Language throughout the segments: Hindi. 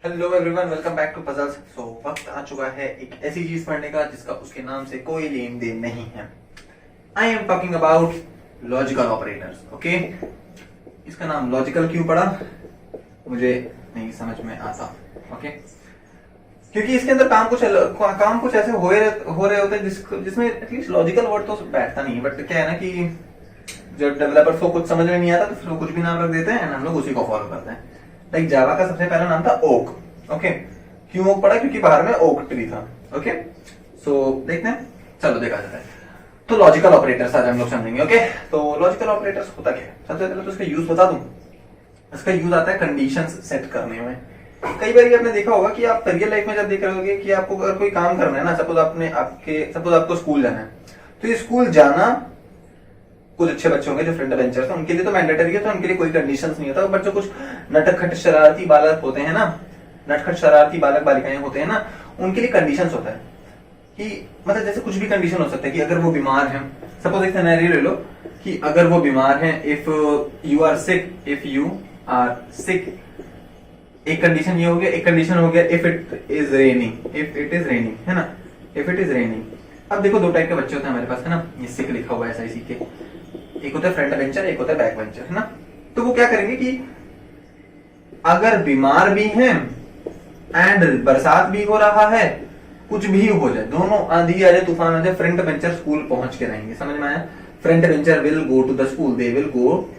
Hello everyone, welcome back to puzzles. So वक्त आ चुका है एक ऐसी चीज पढ़ने का जिसका उसके नाम से कोई लेन देन नहीं है। I am talking about logical operators. Okay, इसका नाम लॉजिकल क्यों पड़ा मुझे नहीं समझ में आता। ओके, क्योंकि इसके अंदर काम कुछ ऐसे हो रहे होते हैं जिसमें एटलीस्ट लॉजिकल वर्ड तो बैठता नहीं है। बट क्या है ना कि जब डेवलपर्स को कुछ समझ में नहीं आता तो फिर वो कुछ भी नाम रख देते हैं एंड हम लोग उसी को फॉलो करते हैं। लाइक जावा का सबसे पहला नाम था ओक। ओके, क्यों ओक पड़ा? क्योंकि बाहर में ओक ट्री था। ओके, सो देखते हैं, चलो देखा जाता है। तो लॉजिकल ऑपरेटर्स आज हम लोग समझेंगे। ओके, तो लॉजिकल ऑपरेटर्स होता क्या है? सबसे पहले तो इसका यूज बता दूं। इसका यूज आता है कंडीशंस सेट करने में। कई बार आपने देखा होगा कि आप रियल लाइफ में जब देख रहे होगे कि आपको अगर कोई काम करना है ना, सपोज आपको स्कूल जाना है, तो ये स्कूल जाना कुछ अच्छे बच्चे होंगे जो फ्रंट बेंचर्स हैं, उनके लिए तो मैंडेटरी है, तो उनके लिए कोई कंडीशंस नहीं होता। बट जो कुछ नटखट शरारती बालक होते हैं ना, नटखट शरारती बालक बालिकाएं होते हैं ना, उनके लिए कंडीशंस होता है कि मतलब जैसे कुछ भी कंडीशन हो सकता है कि अगर वो बीमार हैं, सपोज एक सिनेरियो ले लो कि अगर वो बीमार हैं, इफ यू आर सिक, एक कंडीशन ये हो गया। एक कंडीशन हो गया इफ इट इज रेनिंग, है ना, इफ इट इज रेनिंग। अब देखो दो टाइप के बच्चे होते हैं हमारे पास, है ना, ये सिक लिखा हुआ है ऐसा इसी के, एक होता है फ्रंट बेंचर, एक होता है बैक बेंचर, है ना। तो वो क्या करेंगे कि अगर बीमार भी हैं एंड बरसात भी हो रहा है, कुछ भी हो जाए, दोनों आंधी आ जाए तूफान आ जाए, फ्रंट बेंचर स्कूल पहुंच के रहेंगे। समझ में आया? Front bencher will go to the school, they will go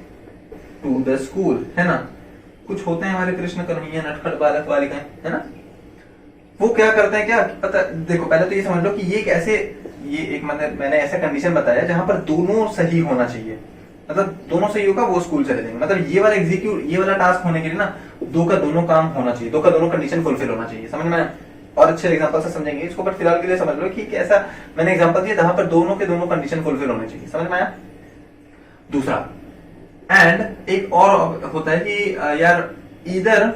to the school, है ना। कुछ होते हैं हमारे कृष्ण कन्हैया नटखट बालक बालिकाएं, है ना, वो क्या करते हैं, क्या पता। देखो पहले तो ये समझ लो कि ये एक मैंने ऐसा कंडीशन बताया जहां पर दोनों सही होना चाहिए। मतलब दोनों सही होगा वो स्कूल चले जाएंगे। मतलब ये वाला टास्क होने के लिए ना दो का दोनों काम होना चाहिए, दो का दोनों कंडीशन फुलफिल होना चाहिए। समझ में आया? और अच्छे एग्जांपल से समझेंगे इसको, बट फिलहाल के लिए समझ लो कि ऐसा मैंने एग्जांपल दिया जहां पर दोनों के दोनों कंडीशन फुलफिल होने चाहिए। समझ में आया? दूसरा, एंड एक और होता है कि यार either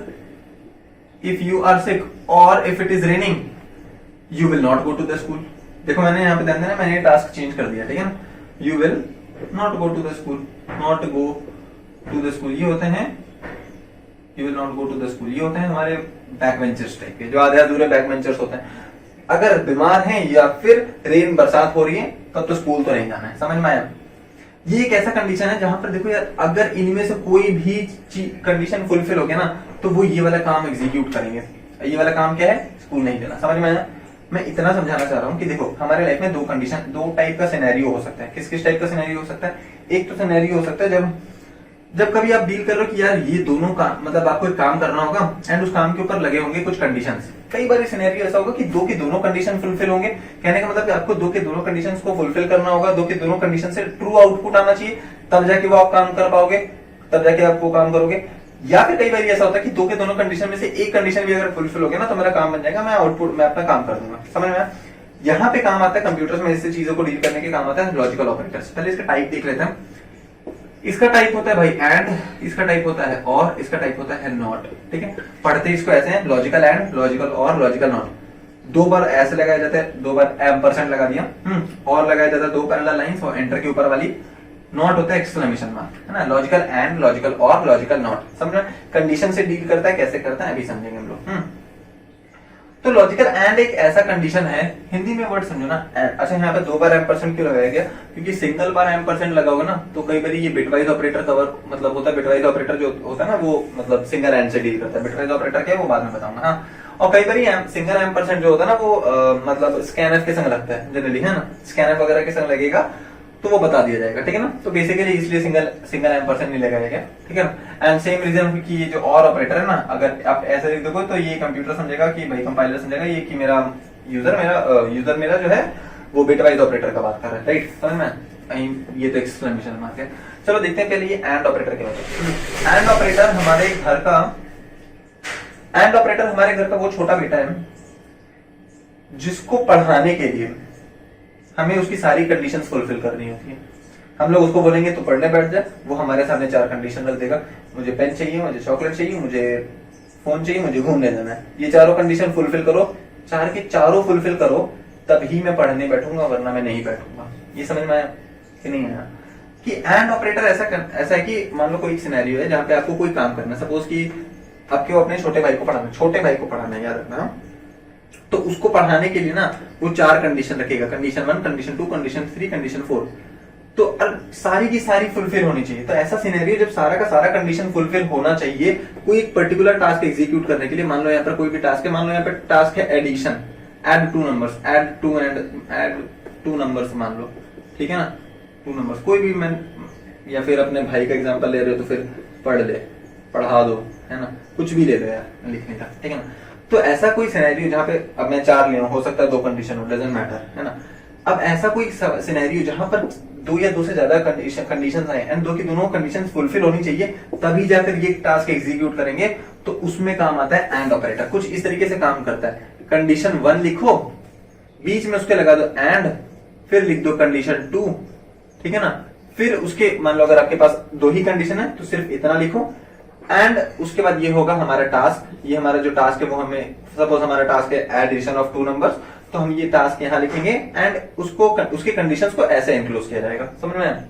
if you are sick और if it is raining you will not go to the school. देखो मैंने यहाँ पे ध्यान देना, मैंने ये टास्क चेंज कर दिया, ठीक है ना। You will not go to the school, not go to the school ये होते हैं, you will not go to the school ये होते हैं हमारे बैक बेंचर्स टाइप के, जो आधे अधूरे बैक बेंचर्स होते हैं। अगर बीमार हैं या फिर रेन बरसात हो रही है तब तो स्कूल तो नहीं जाना है। समझ में आया? ये एक ऐसा कंडीशन है जहां पर देखो यार, अगर इनमें से कोई भी कंडीशन फुलफिल हो गया ना तो वो ये वाला काम एग्जीक्यूट करेंगे। ये वाला काम क्या है? स्कूल नहीं जाना। समझ में आया? मैं इतना समझाना चाह रहा हूं कि देखो हमारे लाइफ में दो टाइप का सिनेरियो हो सकता है। किस टाइप का सिनेरियो हो सकता है? एक तो सिनेरियो हो सकता है जब कभी आप डील कर रहे हो कि यार ये दोनों काम, मतलब आपको एक काम करना होगा एंड उस काम के ऊपर लगे होंगे कुछ कंडीशंस। कई बार सिनेरियो ऐसा होगा कि दो के दोनों कंडीशन फुलफिल होंगे। कहने का मतलब कि आपको दो के दोनों कंडीशंस को फुलफिल करना होगा, दो के दोनों कंडीशन से ट्रू आउटपुट आना चाहिए, तब जाके वो आप काम कर पाओगे, तब जाके आप वो काम करोगे। या फिर कई बार ऐसा होता है कि दो के दोनों कंडीशन में से एक कंडीशन भी अगर फुलफिल हो गया ना तो मेरा काम बन जाएगा, मैं अपना काम कर दूंगा। समझ में? यहाँ पे काम आता है कंप्यूटर्स में ऐसी चीजों को डील करने के काम आता है लॉजिकल ऑपरेटर्स। पहले इसका टाइप देख लेते हैं। इसका टाइप होता है भाई एंड, इसका टाइप होता है और, इसका टाइप होता है नॉट। ठीक है, पढ़ते इसको ऐसे हैं, लॉजिकल एंड, लॉजिकल और, लॉजिकल नॉट। दो बार ऐसे लगाया जाता है, दो बार एम्परसेंड लगा दिया, और लगाया जाता है दो पैरेलल लाइंस और एंटर के ऊपर वाली नॉट होता है एक्सक्लेमेशन मार्क, है ना। लॉजिकल एंड, लॉजिकल और, लॉजिकल नॉट। समझ में? कंडीशन से डील करता है, कैसे करता है अभी समझेंगे हम लोग। तो लॉजिकल एंड एक ऐसा कंडीशन है, हिंदी में वर्ड समझो ना। अच्छा, यहाँ पे दो बार एम्परसेंड क्यों लगाया गया? क्योंकि सिंगल बार एम्परसेंड लगा होगा ना तो कई बार ये बिटवाइज ऑपरेटर कवर मतलब होता है। बिटवाइज ऑपरेटर जो होता है ना वो मतलब सिंगल एंड से डील करता है। बिटवाइज ऑपरेटर क्या है वो बाद में बताऊंगा। हाँ, और कई बार सिंगल एम्परसेंड जो होता है ना वो मतलब स्कैनफ के संग लगता है जनरली, है ना। स्कैनफ वगैरह के संग लगेगा तो वो बता दिया जाएगा, ठीक है ना। तो बेसिकली इसलिए सिंगल एम्परसेंड नहीं लगाया गया, ठीक है ना। एंड सेम रीजन कि ये जो और ऑपरेटर है ना, अगर आप ऐसे लिख दोगे तो ये कंप्यूटर समझेगा कि भाई, कंपाइलर समझेगा ये कि मेरा यूजर मेरा जो है वो बिटवाइज ऑपरेटर का बात कर रहा है, राइट। समझ में? ये तो एक्सक्लेमेशन मार्क है। चलो देखते हैं पहले ये एंड ऑपरेटर क्या होता है। एंड ऑपरेटर हमारे घर का वो छोटा बेटा है जिसको पढ़ाने के लिए हमें उसकी सारी कंडीशंस फुलफिल करनी होती है। हम लोग उसको बोलेंगे तो पढ़ने बैठ जाए, वो हमारे सामने चार कंडीशन रख देगा। मुझे पेन चाहिए, मुझे चॉकलेट चाहिए, मुझे फोन चाहिए, मुझे घूमने जाना है। ये चारों कंडीशन फुलफिल करो, चार के चारों फुलफिल करो तभी मैं पढ़ने बैठूंगा, वरना मैं नहीं बैठूंगा। ये समझ में आया कि नहीं आया? कि एंड ऑपरेटर ऐसा है कि मान लो कोई सिनेरियो है जहां पे आपको कोई काम करना है। सपोज कि अब क्यों अपने छोटे भाई को पढ़ाना है, याद रखना। हाँ? तो उसको पढ़ाने के लिए ना वो 4 कंडीशन रखेगा, कंडीशन 1, कंडीशन 2, कंडीशन 3, कंडीशन 4। तो सारी की सारी फुलफिल होनी चाहिए। तो ऐसा सिनेरियो जब सारा का सारा कंडीशन फुलफिल होना चाहिए कोई एक पर्टिकुलर टास्क एग्जीक्यूट करने के लिए। मान लो यहाँ पर कोई भी टास्क है, मान लो यहाँ पर टास्क है addition, add 2 numbers, add 2 numbers मान लो, ठीक है ना, 2 नंबर्स कोई भी। मैं या फिर अपने भाई का एग्जांपल ले रहे हो तो फिर पढ़ा दो, है ना, कुछ भी ले लो यार लिखने का, ठीक है ना। तो ऐसा कोई सिनेरियो जहाँ पे अब मैं 4 ले हो सकता है 2 कंडीशन हो, डजंट मैटर, है ना। अब ऐसा कोई सिनेरियो जहां पर 2 या 2 से ज्यादा कंडीशन आए एंड 2 की दोनों कंडीशन फुलफिल होनी चाहिए, तभी जाकर ये टास्क एग्जीक्यूट करेंगे। तो उसमें काम आता है एंड ऑपरेटर। कुछ इस तरीके से काम करता है, कंडीशन 1 लिखो, बीच में उसके लगा दो एंड, फिर लिख दो कंडीशन 2, ठीक है ना। फिर उसके मान लो अगर आपके पास 2 ही कंडीशन है तो सिर्फ इतना लिखो एंड उसके बाद ये होगा हमारा टास्क। ये हमारा जो टास्क है वो हमें, सपोज हमारा टास्क है एडिशन ऑफ 2 नंबर्स, तो हम ये टास्क यहाँ लिखेंगे एंड उसको उसके कंडीशंस को ऐसे इंक्लोज किया जाएगा। समझ में?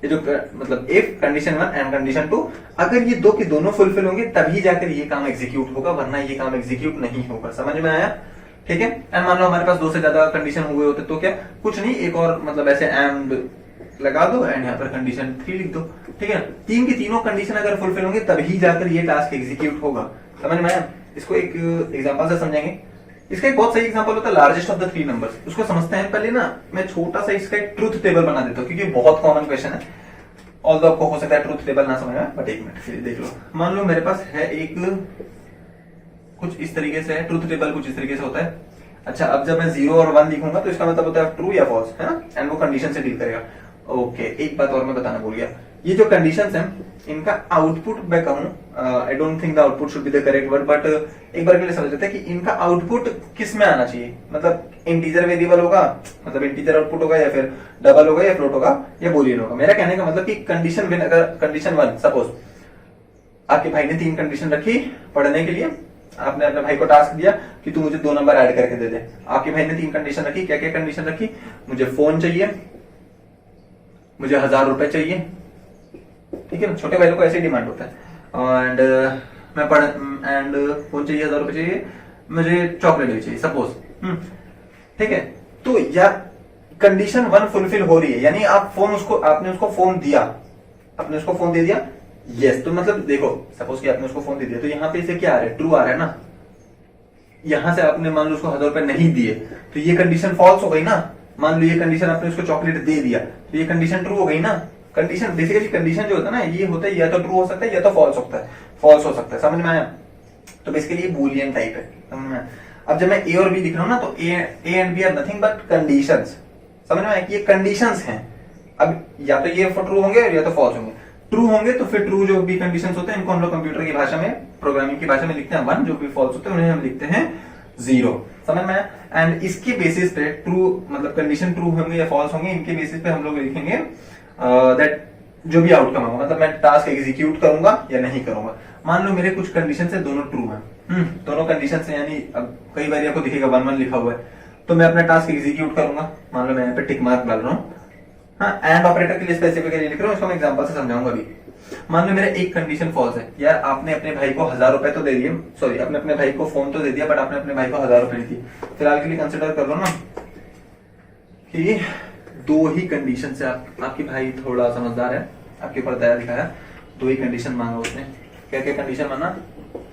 ये जो मतलब इफ कंडीशन 1 एंड कंडीशन 2, अगर ये 2 के दोनों फुलफिल होंगे तभी जाकर ये काम एग्जीक्यूट होगा, वरना ये काम एग्जीक्यूट नहीं होगा। समझ में आया? ठीक है। एंड मान लो हमारे पास 2 से ज्यादा कंडीशन हुए होते तो क्या, कुछ नहीं, एक और मतलब ऐसे एंड लगा दो एंड यहाँ पर कंडीशन 3 लिख दो, ठीक है। 3 की तीनों कंडीशन अगर फुलफिल होंगे तभी जाकर ये टास्क एग्जीक्यूट होगा। समझ में आया? इसको एक एग्जांपल से समझेंगे। इसका एक बहुत सही एग्जांपल होता है लार्जेस्ट ऑफ द 3 नंबर्स। उसको समझते हैं पहले ना, मैं छोटा सा इसका एक ट्रूथ टेबल बना देता हूँ क्योंकि बहुत कॉमन क्वेश्चन है। ऑल्दो आपको हो सकता है ट्रूथ टेबल ना समझ में, बट एक मिनट फिर देख लो। मान लो मेरे पास है एक कुछ इस तरीके से है, ट्रूथ टेबल कुछ इस तरीके से होता है। अच्छा, अब जब मैं 0 और 1 लिखूंगा तो इसका मतलब होता है ट्रू या फॉल्स, है ना, एंड वो कंडीशन से डील करेगा। ओके, एक बात और मैं बताना भूल गया, ये जो कंडीशंस हैं इनका आउटपुट मैं कहूं, I don't think the output should be the correct word, but एक बार के लिए समझ लेते हैं कि इनका आउटपुट किस में आना चाहिए। मतलब इंटीजर वेरिएबल होगा, मतलब इंटीजर आउटपुट होगा, या फिर डबल होगा, या फ्लोट होगा, या बूलियन होगा। मेरा कहने का मतलब कि कंडीशन अगर कंडीशन 1 सपोज आपके भाई ने 3 कंडीशन रखी पढ़ने के लिए, आपने अपने भाई को टास्क दिया कि तू मुझे 2 नंबर ऐड करके दे दे। आपके भाई ने 3 कंडीशन रखी, क्या क्या कंडीशन रखी, मुझे फोन चाहिए, मुझे 1000 रुपए चाहिए, ठीक है ना। छोटे भाई को ऐसे डिमांड होता है, एंड मैं पढ़ एंड फोन चाहिए, 1000 रुपए चाहिए, मुझे चॉकलेट भी चाहिए सपोज, ठीक है। तो या कंडीशन 1 फुलफिल हो रही है, यानी आपने उसको फोन दिया, आपने उसको फोन दे दिया, यस। तो मतलब देखो, सपोज कि आपने उसको फोन दे दिया तो यहाँ पे इसे क्या आ रहा है, ट्रू आ रहा है ना। यहां से आपने मान लो उसको 1000 रुपए नहीं दिए तो ये कंडीशन फॉल्स हो गई ना। मान लो ये कंडीशन आपने उसको चॉकलेट दे दिया तो ये कंडीशन ट्रू हो गई ना। कंडीशन बेसिकली कंडीशन जो होता है ना, ये होता है या तो ट्रू हो सकता है या तो फॉल्स होता है, फॉल्स हो सकता है। समझ में आया? तो बेसिकली ये बूलियन टाइप है, समझ में आया? अब जब मैं ए और बी दिख रहा हूं ना, तो A and B are nothing but conditions. समझ में आया कि ये कंडीशंस हैं। अब या तो ये ट्रू होंगे या तो फॉल्स होंगे। ट्रू होंगे तो फिर ट्रू जो भी कंडीशंस होते हैं इनको हम लोग कंप्यूटर की भाषा में, प्रोग्रामिंग की भाषा में लिखते हैं 1, जो भी फॉल्स होते हैं उन्हें हम लिखते हैं 0। समझ में आया? एंड इसके बेसिस पे ट्रू मतलब कंडीशन ट्रू होंगे या फॉल्स होंगे, इनके बेसिस पे हम लोग लिखेंगे दैट जो भी आउटकम होगा, मतलब मैं टास्क एग्जीक्यूट करूंगा या नहीं करूंगा। मान लो मेरे कुछ कंडीशन से दोनों ट्रू हैं, दोनों कंडीशन से, यानी अब कई बार आपको दिखेगा 1 लिखा हुआ है, तो मैं अपना टास्क एग्जीक्यूट करूंगा। मान लो मैं यहाँ पे टिक मार्क डाल रहा हूँ, हाँ, एंड ऑपरेटर के लिए स्पेसिफिकली लिख रहा हूँ, इसको मैं एग्जांपल से समझाऊंगा अभी। मान लो मेरा एक कंडीशन फॉल्स है, यार आपने अपने भाई को 1000 रुपए तो दे दिए, सॉरी आपने अपने भाई को फोन तो दे दिया, बट आपने अपने भाई को 1000 रुपए नहीं दिए। फिलहाल के लिए कंसिडर कर लो ना कि 2 ही कंडीशन से आपके भाई थोड़ा समझदार है, आपके ऊपर दया दिखाया, 2 ही कंडीशन मांगा उसने। क्या क्या कंडीशन माना?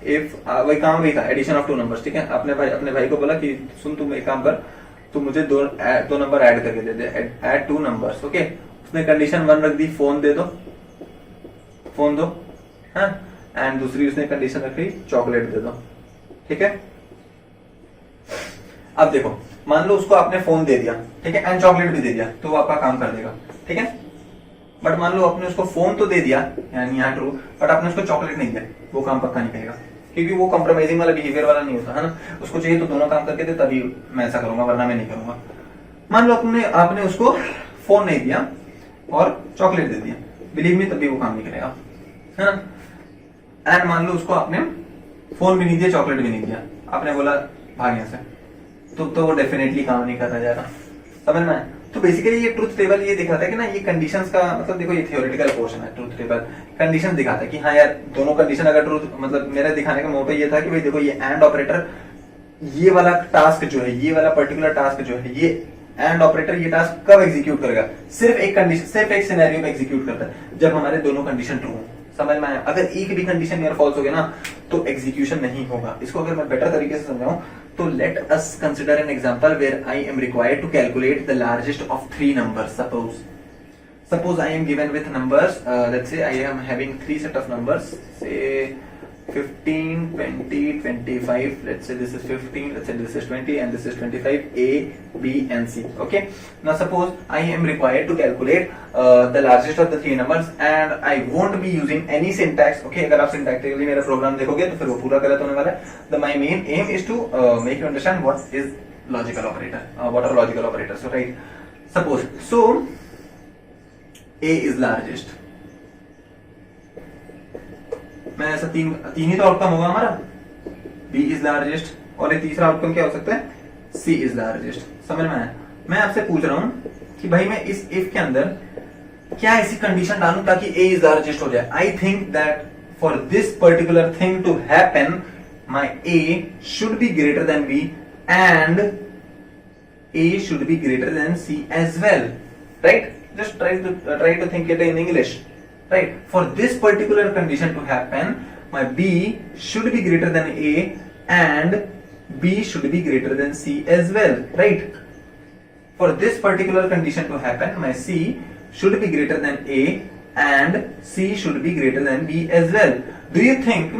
इफ वही काम वही था, एडिशन ऑफ 2 नंबर्स, ठीक है। अपने भाई को बोला कि सुन तुम एक काम कर, तू मुझे 2 नंबर ऐड करके दे दे, ऐड 2 नंबर्स, ओके। उसने कंडीशन 1 रख दी, फोन दे दो, फोन दो, हाँ, एंड दूसरी उसने कंडीशन रखी चॉकलेट दे दो, ठीक है। अब देखो, मान लो उसको आपने फोन दे दिया, ठीक है, एंड चॉकलेट भी दे दिया, तो वो आपका काम कर देगा, ठीक है। बट मान लो आपने उसको फोन तो दे दिया, यानी यहाँ ट्रू, बट आपने उसको चॉकलेट नहीं दिया, वो काम पक्का नहीं करेगा, क्योंकि वो कॉम्प्रोमाइजिंग वाला बिहेवियर वाला नहीं होता है ना। उसको चाहिए तो दोनों काम करके दे, तभी मैं ऐसा करूंगा, वरना मैं नहीं करूंगा। मान लो आपने उसको फोन नहीं दिया और चॉकलेट दे दिया, बिलीव मी तभी वो काम नहीं करेगा, है ना। एंड मान लो उसको आपने फोन भी नहीं दिया, चॉकलेट भी नहीं दिया, आपने बोला भाग यहाँ से, तो वो डेफिनेटली काम नहीं करना जा रहा। समझ में? तो बेसिकली ये ट्रूथ टेबल ये दिखाता है कि ना ये कंडीशंस का मतलब देखो ये थियोरेटिकल पोर्शन है ट्रूथ टेबल कंडीशन दिखाता है कि हाँ यार दोनों कंडीशन अगर ट्रूथ मतलब मेरा दिखाने का मोटिव ये था कि भाई देखो ये एंड ऑपरेटर ये वाला टास्क जो है ये वाला पर्टिकुलर टास्क जो है ये एंड ऑपरेटर ये टास्क कब एग्जीक्यूट करेगा सिर्फ एक कंडीशन सिर्फ एक सिनेरियो में एग्जीक्यूट करता है जब हमारे दोनों कंडीशन ट्रू हो समझ में आया अगर एक भी कंडीशन नियर फॉल्स हो गया ना तो एग्जीक्यूशन नहीं होगा इसको अगर मैं बेटर तरीके से समझाऊं तो let us consider an example where I am required to calculate the largest of 3 numbers suppose I am given with numbers let's say I am having 3 set of numbers say 15 20 25 let's say this is 15 let's say this is 20 and this is 25 A B and C okay now suppose I am required to calculate the largest of the 3 numbers and I won't be using any syntax okay अगर आप syntactically मेरा प्रोग्राम देखोगे तो फिर वो पूरा गलत होने वाला है the my main aim is to make you understand what is logical operator what are logical operators so right suppose so A is largest मैं ऐसा तीन ही तो आउटकम होगा हमारा B इज लार्जेस्ट और ये तीसरा आउटकम क्या हो सकता है C इज लार्जेस्ट समझ में आया मैं आपसे पूछ रहा हूं कि भाई मैं इस इफ के अंदर क्या ऐसी कंडीशन डालूं ताकि A इज लार्जेस्ट हो जाए I think that for this particular thing to happen my A should be greater than B and A should be greater than C as well right just try to think it in English right for this particular condition to happen my B should be greater than A and B should be greater than C as well right for this particular condition to happen my C should be greater than A and C should be greater than B as well do you think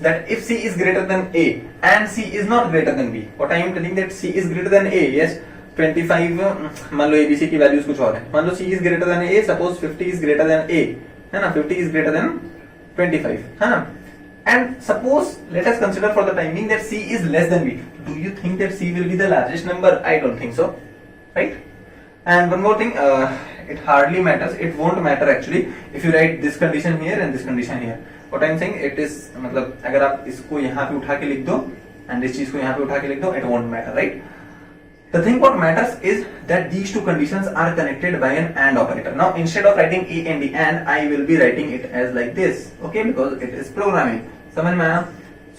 that if C is greater than A and C is not greater than B what I am telling that C is greater than A yes 25 मान लो ABC की वैल्यूज कुछ और है मान लो C is greater than A suppose 50 is greater than A है ना 50 is greater than 25 है ना and suppose let us consider for the time being that C is less than B do you think that C will be the largest number I don't think so right and one more thing it hardly matters it won't matter actually if you write this condition here and this condition here what I am saying it is मतलब अगर आप इसको यहाँ पे उठा के लिख दो and इस चीज को यहाँ पे उठा के लिख दो it won't matter right the thing what matters is that these two conditions are connected by an AND operator. Now instead of writing A and D AND, I will be writing it as like this, okay? Because it is programming. समझ में आया?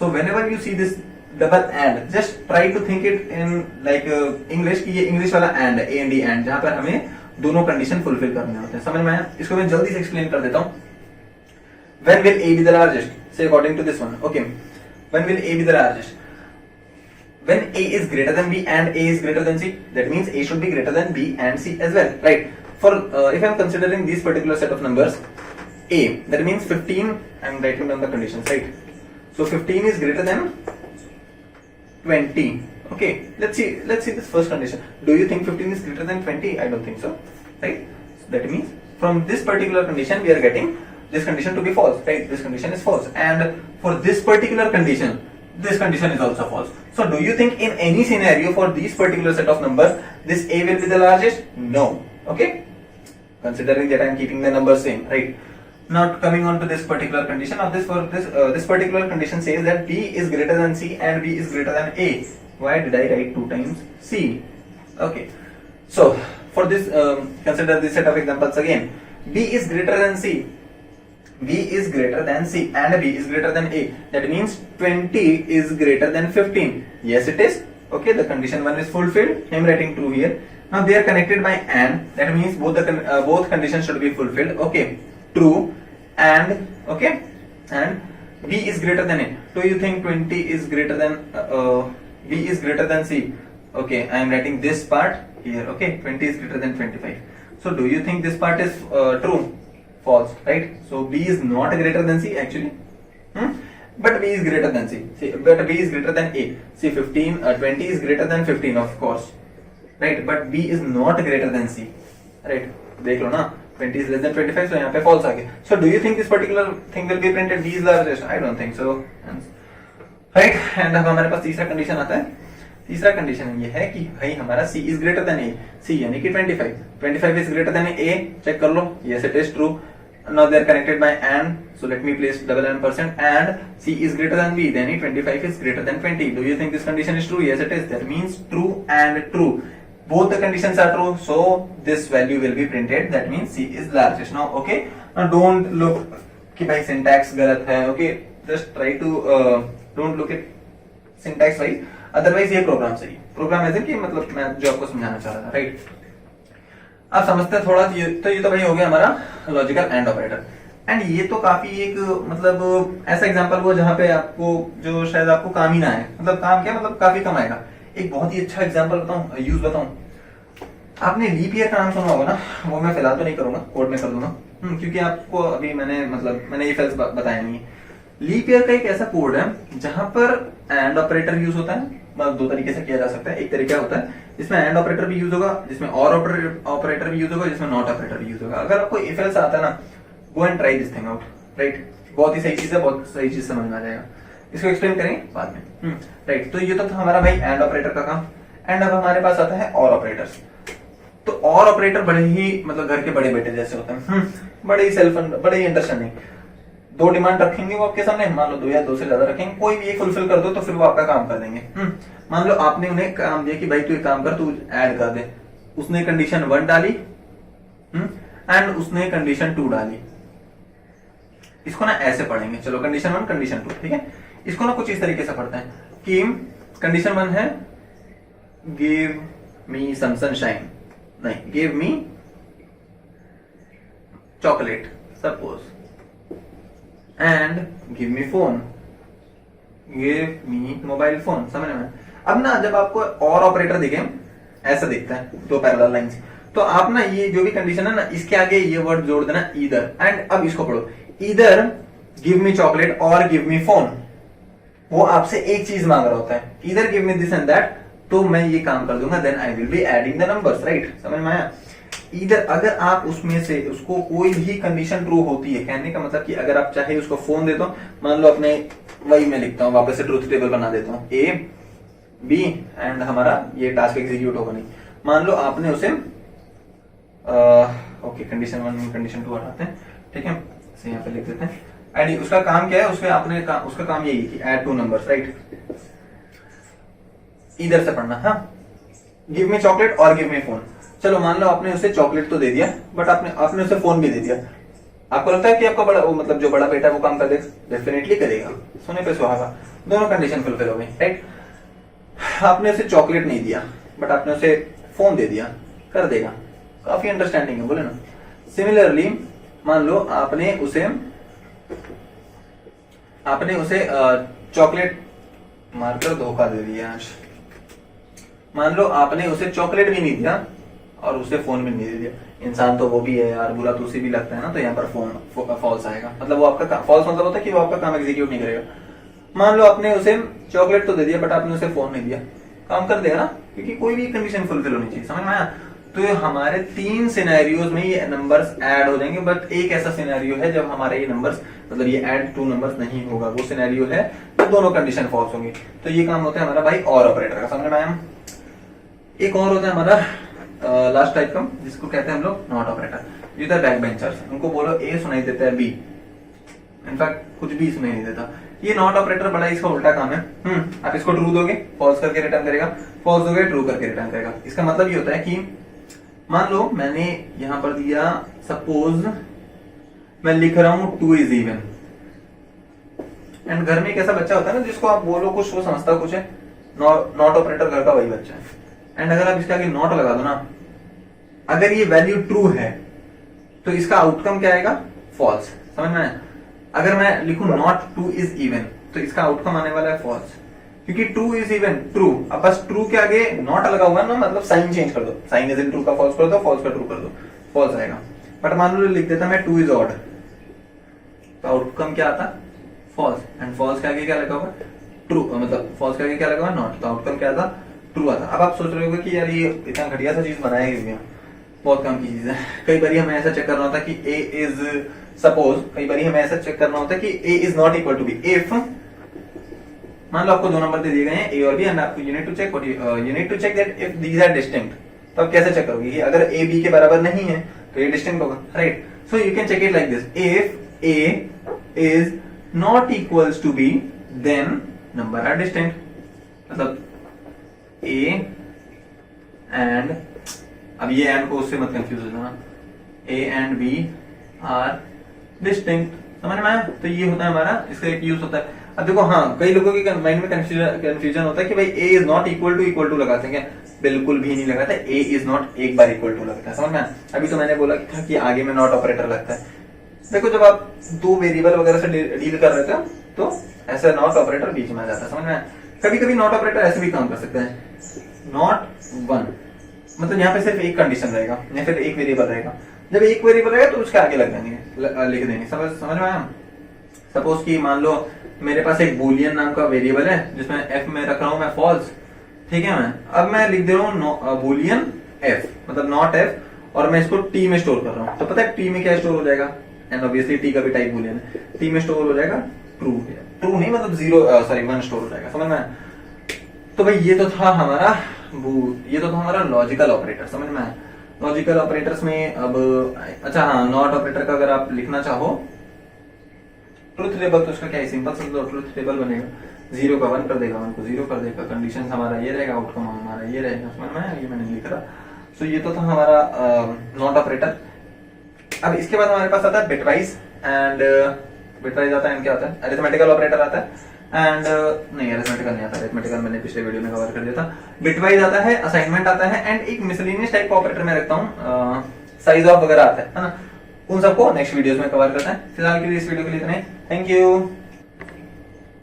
So whenever you see this double AND, just try to think it in like English कि ये English वाला AND है, A and D AND, जहाँ पर हमें दोनों condition fulfill करने होते हैं. समझ में आया? इसको मैं जल्दी से explain कर देता हूँ. When will A be the largest? Say according to this one, okay? When will A be the largest? When A is greater than B and A is greater than C, that means A should be greater than B and C as well, right? For if I am considering this particular set of numbers, A, that means 15. I am writing down the conditions, right? So 15 is greater than 20. Okay, let's see this first condition. Do you think 15 is greater than 20? I don't think so, right? So that means from this particular condition we are getting this condition to be false, right? This condition is false, and for this particular condition, this condition is also false. So do you think in any scenario for these particular set of numbers, this A will be the largest? No. Okay. Considering that I am keeping the numbers same, right? Now coming on to this particular condition. Now this particular condition says that B is greater than C and B is greater than A. Why did I write 2 times C? Okay. So for this, consider this set of examples again. B is greater than C. B is greater than C and B is greater than A. That means 20 is greater than 15. Yes, it is. Okay, the condition 1 is fulfilled. I am writing true here. Now they are connected by AND. That means both conditions should be fulfilled. Okay, true and okay, and B is greater than A. Do you think 20 is greater than B is greater than C? Okay, I am writing this part here. Okay, 20 is greater than 25. So do you think this part is true? False, right? So B is not greater than C actually, but B is greater than C. See, but B is greater than A. See, 20 is greater than 15, of course, right? But B is not greater than C, right? देख लो ना, 20 is less than 25, so यहाँ पे false आ गया. So do you think this particular thing will be printed? B is largest? I don't think so, right? And अब हमारे पास तीसरा condition आता है. तीसरा कंडीशन ये है कि भाई हमारा C is greater than A. C यानी कि 25 is greater than A. Check कर लो. Yes, it is true. Now they are connected by AND. So let me place double %, and C is greater than B. Then 25 is greater than 20. Do you think this condition is true? Yes, it is. That means true and true. both the conditions are true, so this value will be printed, that means C is largest. Now okay, now don't look कि भाई syntax गलत है, okay, just try to don't look at syntax wise, otherwise ये प्रोग्राम सही, प्रोग्राम ऐसे कि मतलब मैं जो आपको समझाना चाह रहा था, राइट। आप समझते हैं थोड़ा, ये तो भाई हो गया हमारा लॉजिकल एंड ऑपरेटर। एंड ये तो काफी एक मतलब ऐसा एग्जांपल हुआ जहां पे आपको जो शायद आपको काम ही ना आए, मतलब काम क्या मतलब काफी कम आएगा। एक बहुत ही अच्छा एग्जांपल बताऊं, यूज बताऊं, आपने लीप ईयर का नाम सुना होगा ना, वो मैं फिलहाल तो नहीं करूंगा, कोड में कर दूंगा, क्योंकि आपको अभी मैंने ये फैक्ट्स बताया नहीं है। लीप ईयर का एक ऐसा कोड है जहां पर एंड ऑपरेटर यूज होता है, मतलब दो तरीके से किया जा सकता है। एक तरीका होता है जिसमें एंड ऑपरेटर भी यूज होगा, जिसमें और ऑपरेटर भी यूज होगा, जिसमें नॉट ऑपरेटर भी यूज होगा। अगर आपको इफ एल्स आता है ना, go and try this thing out, right. बहुत ही सही चीज है, बहुत सही चीज समझ में आ जाएगा। इसको एक्सप्लेन करेंगे बाद में, राइट। तो ये तो था हमारा भाई एंड ऑपरेटर का काम। एंड अब हमारे पास आता है और ऑपरेटर्स। तो और ऑपरेटर बड़े ही मतलब घर के बड़े बेटे जैसे होते हैं, बड़े ही बड़े ही अंडरस्टैंडिंग। दो डिमांड रखेंगे वो आपके सामने, मान लो दो या दो से ज्यादा रखेंगे, कोई भी एक फुलफिल कर दो तो फिर वो आपका काम कर देंगे। मान लो आपने उन्हें काम दिया कि भाई तू एक काम कर, तू ऐड कर दे। उसने कंडीशन 1 डाली एंड उसने कंडीशन 2 डाली। इसको ना ऐसे पढ़ेंगे, चलो कंडीशन 1 कंडीशन 2, ठीक है। इसको ना कुछ इस तरीके से पढ़ते हैं कि कंडीशन 1 है गिव मी सम सनशाइन, नहीं give me chocolate suppose, and give me phone, give me mobile phone. समझ में? अब ना जब आपको और ऑपरेटर दिखे ऐसा दिखता है दो पैरेलल लाइंस, तो आप ना ये जो भी कंडीशन है ना, इसके आगे ये वर्ड जोड़ देना ईदर। एंड अब इसको पढ़ो, ईदर गिव मी चॉकलेट और गिव मी फोन। वो आपसे एक चीज मांग रहा होता है, either give me this and that, तो मैं ये काम कर दूंगा, then I will be adding the numbers, right. समझ में आया? इधर अगर आप उसमें से उसको कोई भी कंडीशन ट्रू होती है, कहने का मतलब कि अगर आप चाहे उसको फोन दे दो, मान लो अपने वही मैं लिखता हूं वापस से ट्रूथ टेबल बना देता हूं, ए बी एंड हमारा ये टास्क एग्जीक्यूट होगा नहीं। मान लो आपने उसे ओके कंडीशन 1 कंडीशन 2 हटाते हैं, ठीक है, इसे यहाँ पे लिख देते हैं। एंड उसका काम क्या है, उसमें आपने उसका काम यही कि ऐड 2 नंबर्स, राइट। इधर से पढ़ना, हाँ, गिव मी चॉकलेट और गिव मी फोन। चलो मान लो आपने उसे चॉकलेट तो दे दिया, बट आपने उसे फोन भी दे दिया। आपको लगता है कि आपका बड़ा मतलब जो बड़ा बेटा है वो काम कर देगा? डेफिनेटली करेगा, सोने पे सुहागा। दोनों कंडीशन फुलफिल हो गई, राइट। आपने उसे चॉकलेट नहीं दिया, बट आपने उसे फोन दे दिया, कर देगा। काफी अंडरस्टैंडिंग है, बोले ना। सिमिलरली मान लो आपने उसे चॉकलेट मारकर धोखा दे दिया आज। मान लो आपने उसे चॉकलेट भी नहीं दिया और उसे फोन भी नहीं दे दिया। इंसान तो वो भी है यार, बुरा तो उसे भी लगता है ना, तो यहाँ पर फोन फॉल्स आएगा। मतलब वो आपका फॉल्स मतलब होता है कि वो आपका काम एग्जीक्यूट नहीं करेगा। मान लो आपने उसे चॉकलेट तो दे दिया, बट आपने उसे फोन नहीं दिया, काम कर देगा ना, क्योंकि कोई भी कंडीशन फुलफिल होनी चाहिए। समझ में आया? तो हमारे 3 सिनेरियोज में ये नंबर्स ऐड हो जाएंगे, बट एक ऐसा सिनेरियो है जब हमारे ये नंबर्स मतलब ये ऐड 2 नंबर्स नहीं होगा, वो सिनेरियो है तो दोनों कंडीशन फॉल्स होंगी। तो ये काम होता है हमारा भाई और ऑपरेटर का। समझ में आया? एक और होता है हमारा लास्ट टाइप का, जिसको कहते हैं हम लोग नॉट ऑपरेटर। ये था बैक बेंचर्स, उनको बोलो ए सुनाई देता है बी, इनफैक्ट कुछ भी सुनाई नहीं देता। ये नॉट ऑपरेटर बड़ा इसका उल्टा काम है। आप इसको ट्रू दोगे फॉल्स करके रिटर्न करेगा, फॉल्स दोगे ट्रू करके रिटर्न करेगा। इसका मतलब ये होता है कि मान लो मैंने यहां पर दिया, सपोज मैं लिख रहा हूं 2 इज इवन, एंड घर में एक ऐसा बच्चा होता है ना जिसको आप बोलो कुछ वो समझता कुछ है, नॉट ऑपरेटर घर का वही बच्चा है। एंड अगर आप इसके आगे नॉट लगा दो ना, अगर ये वैल्यू ट्रू है तो इसका आउटकम क्या आएगा? फॉल्स। समझ में आया? अगर मैं लिखूं नॉट 2 इज इवन, तो इसका आउटकम आने वाला है फॉल्स, क्योंकि 2 इज इवन ट्रू। अब बस ट्रू के आगे नॉट लगा हुआ ना, मतलब साइन चेंज कर दो, साइन इज इन ट्रू का फॉल्स कर दो, फॉल्स का ट्रू कर दो, फॉल्स आएगा। बट मान लो लिख देता मैं 2 इज ऑड, तो आउटकम क्या आता? फॉल्स। एंड फॉल्स के आगे क्या लगा हुआ? ट्रू, मतलब फॉल्स के आगे क्या लगा हुआ? नॉट, तो आउटकम क्या आता? ट्रू आता। अब आप सोच रहे होगे कि यार ये इतना घटिया सा चीज बनाया क्यों? बहुत काम की चीज है। कई बार हमें ऐसा चेक करना होता है कि ए इज सपोज, कई बार हमें ऐसा चेक करना होता है कि A is not equal to B. If मान लो आपको 2 नंबर दे दिए गए हैं ए और बी, एंड आपको you need to check that if these are distinct. तो आप कैसे चेक करोगे कि अगर ए बी के बराबर नहीं है तो ये डिस्टिंक्ट होगा, right. So you can check it like this, if A is not equals to B then number are distinct. मतलब ए एंड, अब ये एंड को उससे मत कंफ्यूज हो जाना, A and B are distinct, समझ में आया? तो ये होता है हमारा, इसका एक यूज होता है। अब देखो हाँ, कई लोगों के माइंड में कंफ्यूजन होता है कि भाई ए इज नॉट इक्वल टू लगाते हैं क्या? बिल्कुल भी नहीं लगाता, ए इज नॉट एक बार इक्वल टू लगता है, समझ में आया? अभी तो मैंने बोला था कि आगे में नॉट ऑपरेटर लगता है। देखो जब आप दो वेरिएबल वगैरह से डील कर रहे थे तो ऐसा नॉट ऑपरेटर बीच में आ जाता है, समझ में आया? कभी कभी नॉट ऑपरेटर ऐसे भी काम कर सकते हैं, नॉट वन, मतलब यहाँ पे सिर्फ एक कंडीशन रहेगा या फिर एक वेरिएबल रहेगा। जब एक वेरिएबल रहेगा तो उसके आगे लग देंगे, लिख देंगे, समझ में आया? सपोज कि मान लो मेरे पास एक बूलियन नाम का वेरिएबल है जिसमें एफ में रख रहा हूं मैं फॉल्स, ठीक है? मैं अब मैं लिख दे रहा हूँ बूलियन एफ, मतलब नॉट एफ, और मैं इसको टी में स्टोर कर रहा हूँ। तो पता है टी में क्या स्टोर हो जाएगा? एंड ऑब्वियसली टी का भी टाइप बूलियन है, टी में स्टोर हो जाएगा ट्रू, ट्रू नहीं मतलब जीरो, सॉरी वन स्टोर हो जाएगा, समझ में? तो भाई ये तो था हमारा लॉजिकल ऑपरेटर, समझ में आया? लॉजिकल ऑपरेटर्स में अब अच्छा हाँ, नॉट ऑपरेटर का अगर आप लिखना चाहो ट्रुथ टेबल, तो उसका क्या है? सिंपल सा ट्रुथ टेबल बनेगा, 0 का 1 कर देगा, 1 को 0 कर देगा, कंडीशन हमारा ये रहेगा, आउटकम हमारा ये रहेगा, समझ में आया? ये मैंने लिख रहा। सो ये तो था हमारा नॉट ऑपरेटर। अब इसके बाद हमारे पास आता है बिटवाइज, एंड बिटवाइज आता है, क्या आता है? अरिथमेटिकल ऑपरेटर आता है, एंड नहीं अरिथमेटिकल नहीं आता, अरिथमेटिकल मैंने पिछले वीडियो में कवर कर दिया था। बिटवाइज आता है, असाइनमेंट आता है, एंड एक मिसलेनियस टाइप का ऑपरेटर मैं रखता हूँ, साइज ऑफ वगैरह आता है ना? उन सबको नेक्स्ट वीडियोस में कवर करते हैं। फिलहाल के लिए इस वीडियो के लिए इतना ही, थैंक यू।